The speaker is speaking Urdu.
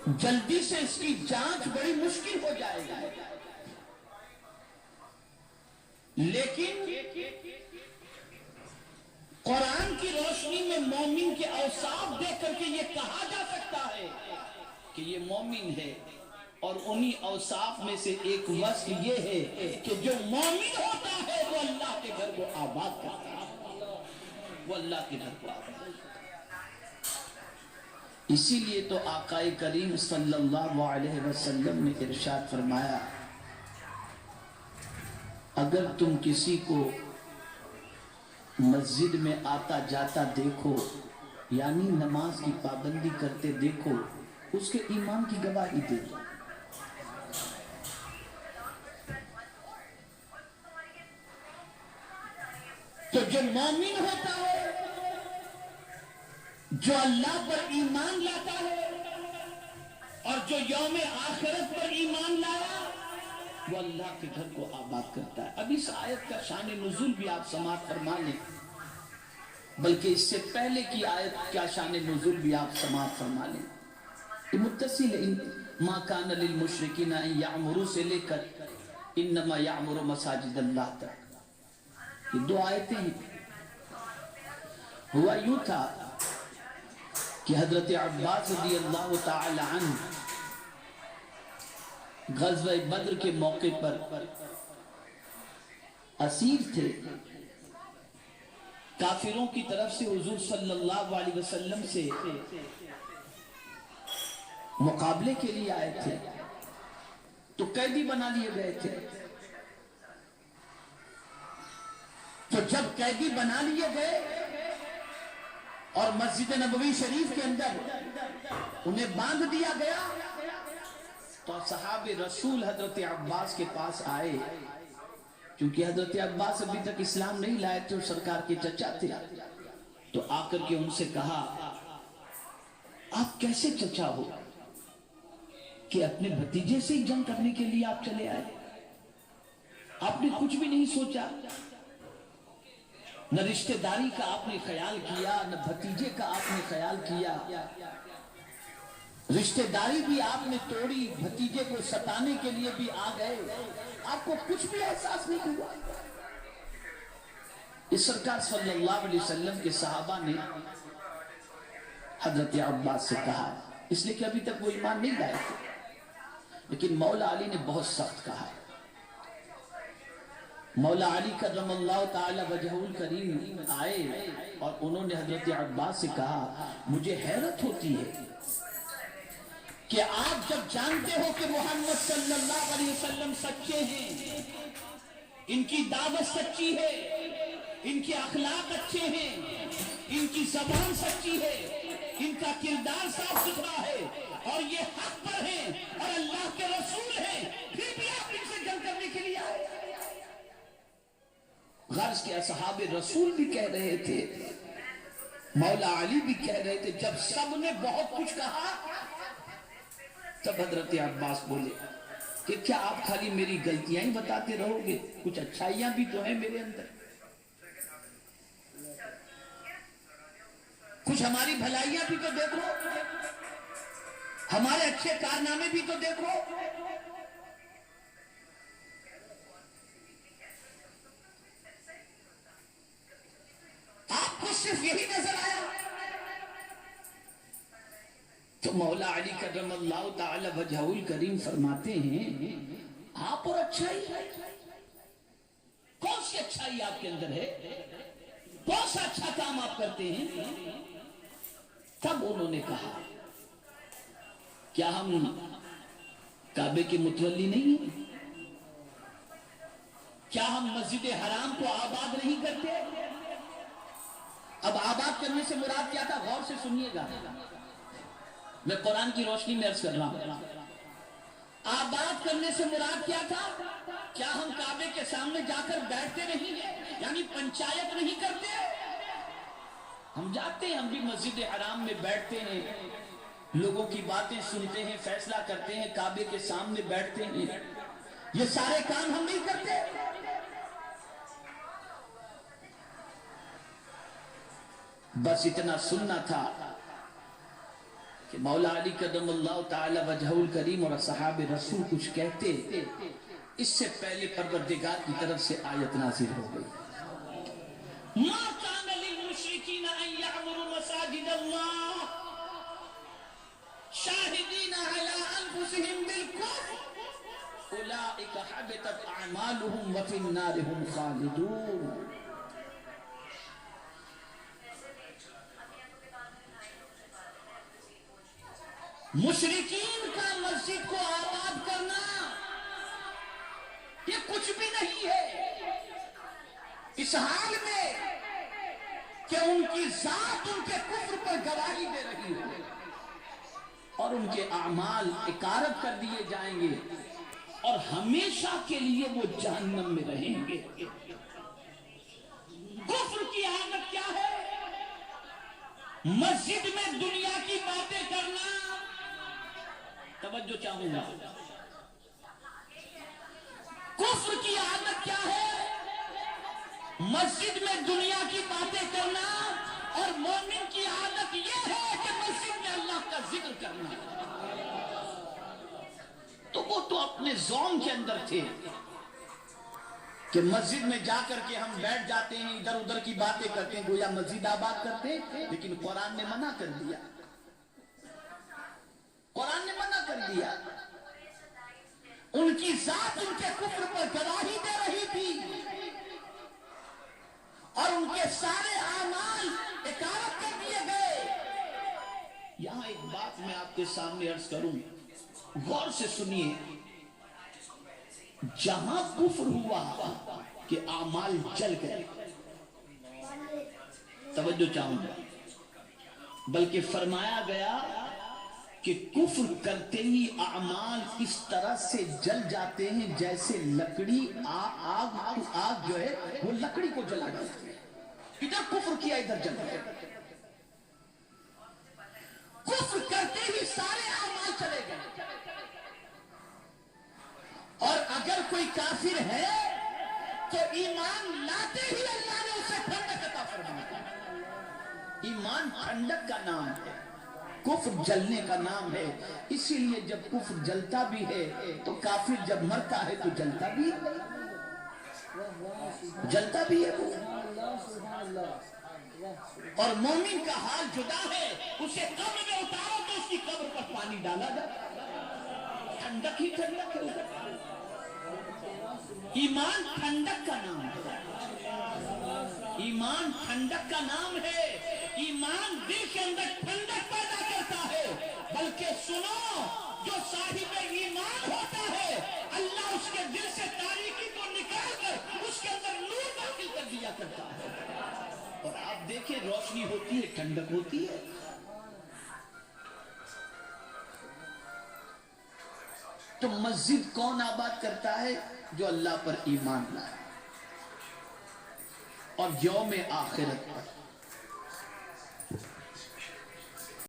جلدی سے اس کی جانچ بڑی مشکل ہو جائے گی. لیکن قرآن کی روشنی میں مومن کے اوصاف دیکھ کر کے یہ کہا جا سکتا ہے کہ یہ مومن ہے. اور انہی اوصاف میں سے ایک وصف یہ ہے کہ جو مومن ہوتا ہے وہ اللہ کے گھر کو آباد کرتا ہے. وہ اللہ کے گھر کو آباد کرتا ہے. اسی لیے تو آقا کریم صلی اللہ علیہ وسلم نے ارشاد فرمایا اگر تم کسی کو مسجد میں آتا جاتا دیکھو یعنی نماز کی پابندی کرتے دیکھو اس کے ایمان کی گواہی دے دو. تو جو مومن ہوتا ہے جو اللہ پر ایمان لاتا ہے اور جو یوم آخرت پر ایمان لایا وہ اللہ کے گھر کو آباد کرتا ہے. اب اس آیت کا شان نزول بھی آپ سماعت فرما لیں بلکہ اس سے پہلے کی آیت کا شان نزول بھی آپ سماعت فرما لیں. یہ متصل ہے. ما کان للمشرکین ان یعمروا سے لے کر انما یعمر مساجد اللہ تک یہ دو آیتیں ہیں. ہوا یوں تھا کہ حضرت عباس رضی اللہ تعالی عنہ غزوہ بدر کے موقع پر اسیر تھے. کافروں کی طرف سے حضور صلی اللہ علیہ وسلم سے مقابلے کے لیے آئے تھے تو قیدی بنا لیے گئے تھے. تو جب قیدی بنا لیے گئے اور مسجد نبوی شریف کے اندر انہیں باندھ دیا گیا تو صحابہ رسول حضرت عباس کے پاس آئے کیونکہ حضرت عباس ابھی تک اسلام نہیں لائے تھے اور سرکار کے چچا تھے. تو آ کر کے ان سے کہا آپ کیسے چچا ہو کہ اپنے بھتیجے سے جنگ کرنے کے لیے آپ چلے آئے. آپ نے کچھ بھی نہیں سوچا نہ رشتہ داری کا آپ نے خیال کیا نہ بھتیجے کا آپ نے خیال کیا. رشتہ داری بھی آپ نے توڑی بھتیجے کو ستانے کے لیے بھی آ گئے. آپ کو کچھ بھی احساس نہیں ہوا. اس سرکار صلی اللہ علیہ وسلم کے صحابہ نے حضرت عباس سے کہا اس لیے کہ ابھی تک وہ ایمان نہیں لائے تھے لیکن مولا علی نے بہت سخت کہا. مولا علی کرم اللہ تعالی وجہہ الکریم آئے اور انہوں نے حضرت عباس سے کہا مجھے حیرت ہوتی ہے کہ آپ جب جانتے ہو کہ محمد صلی اللہ علیہ وسلم سچے ہیں ان کی دعوت سچی ہے ان کے اخلاق اچھے ہیں ان کی زبان سچی ہے ان کا کردار صاف ستھرا ہے اور یہ حق پر ہیں اور اللہ کے رسول ہیں پھر بھی آپ ان سے جنگ کرنے کے لیے آئے. غرض کے اصحاب رسول بھی کہہ رہے تھے مولا علی بھی کہہ رہے تھے. جب سب نے بہت کچھ کہا تب حضرت عباس بولے کہ کیا آپ خالی میری غلطیاں ہی بتاتے رہو گے کچھ اچھائیاں بھی تو ہیں میرے اندر کچھ ہماری بھلائیاں بھی تو دیکھو ہمارے اچھے کارنامے بھی تو دیکھو. آپ کو صرف یہی نظر آیا تو مولا علی کرم اللہ تعالی وجہہ الکریم فرماتے ہیں آپ اور اچھائی کون سی اچھائی آپ کے اندر ہے کون سا اچھا کام آپ کرتے ہیں. تب انہوں نے کہا کیا ہم کعبے کے متولی نہیں ہیں کیا ہم مسجد حرام کو آباد نہیں کرتے. اب آباد کرنے سے مراد کیا تھا غور سے سنیے گا میں قرآن کی روشنی میں عرض کر رہا ہوں. آباد کرنے سے مراد کیا تھا کیا ہم کعبے کے سامنے جا کر بیٹھتے نہیں ہیں یعنی پنچایت نہیں کرتے. ہم جاتے ہیں ہم بھی مسجد حرام میں بیٹھتے ہیں لوگوں کی باتیں سنتے ہیں فیصلہ کرتے ہیں کعبے کے سامنے بیٹھتے ہیں یہ سارے کام ہم نہیں کرتے. بس اتنا سننا تھا کہ مولا علی قدم اللہ تعالی وجہ الکریم اور صحاب رسول کچھ کہتے، اس سے پہلے پروردگار کی طرف سے آیت نازل ہو گئی، ما کان للمشرکین ان یعمروا مساجد اللہ شاہدین علی انفسہم بالکفر اولئک حبطت اعمالہم وفی النار ہم خالدون۔ مشرکین کا مسجد کو آباد کرنا یہ کچھ بھی نہیں ہے، اس حال میں کہ ان کی ذات ان کے کفر پر گواہی دے رہی ہے اور ان کے اعمال اکارت کر دیے جائیں گے اور ہمیشہ کے لیے وہ جہنم میں رہیں گے۔ کفر کی عادت کیا ہے؟ مسجد میں دنیا کی باتیں کرنا۔ توجہ چاہوں گا، کفر کی عادت کیا ہے؟ مسجد میں دنیا کی باتیں کرنا، اور مومن کی عادت یہ ہے کہ مسجد میں اللہ کا ذکر کرنا۔ تو وہ تو اپنے زوم کے اندر تھے کہ مسجد میں جا کر کے ہم بیٹھ جاتے ہیں، ادھر ادھر کی باتیں کرتے ہیں، گویا مسجد آباد کرتے ہیں، لیکن قرآن نے منع کر دیا، قرآن نے منع کر دیا۔ ان کی ذات ان کے کفر پر گواہی دے رہی تھی اور ان کے سارے اعمال اکارت کر دیے گئے۔ یہاں ایک بات میں آپ کے سامنے عرض کروں، غور سے سنیے، جہاں کفر ہوا کہ اعمال جل گئے، توجہ چاہوں گا، بلکہ فرمایا گیا کہ کفر کرتے ہی اعمال اس طرح سے جل جاتے ہیں جیسے لکڑی آگ جو ہے وہ لکڑی کو جلا جاتی ہے، ادھر کفر کیا ادھر جل گیا۔ کفر کرتے ہی سارے اعمال چلے گئے، اور اگر کوئی کافر ہے تو ایمان لاتے ہی اللہ نے اسے ٹھنڈک عطا فرمایا۔ ایمان ٹھنڈک کا نام ہے، کفر جلنے کا نام ہے، اسی لیے جب کفر جلتا بھی ہے تو کافر جب مرتا ہے تو جلتا بھی ہے، جلتا بھی ہے وہ، اور مومن کا حال جدا ہے، اسے قبر میں اتارو تو اس کی قبر پر پانی ڈالا جاتا، ٹھنڈک ہی ٹھنڈک ہے۔ ایمان ٹھنڈک کا نام ہے، ایمان ٹھنڈک کا نام ہے، ایمان دل کے اندر ٹھنڈک پیدا کرتا ہے۔ بلکہ سنو، جو صاحب ایمان ہوتا ہے اللہ اس کے دل سے تاریکی کو نکال کر اس کے اندر نور داخل کر دیا کرتا ہے، اور آپ دیکھیں روشنی ہوتی ہے، ٹھنڈک ہوتی ہے۔ تو مسجد کون آباد کرتا ہے؟ جو اللہ پر ایمان لائے اور یوم آخرت پر۔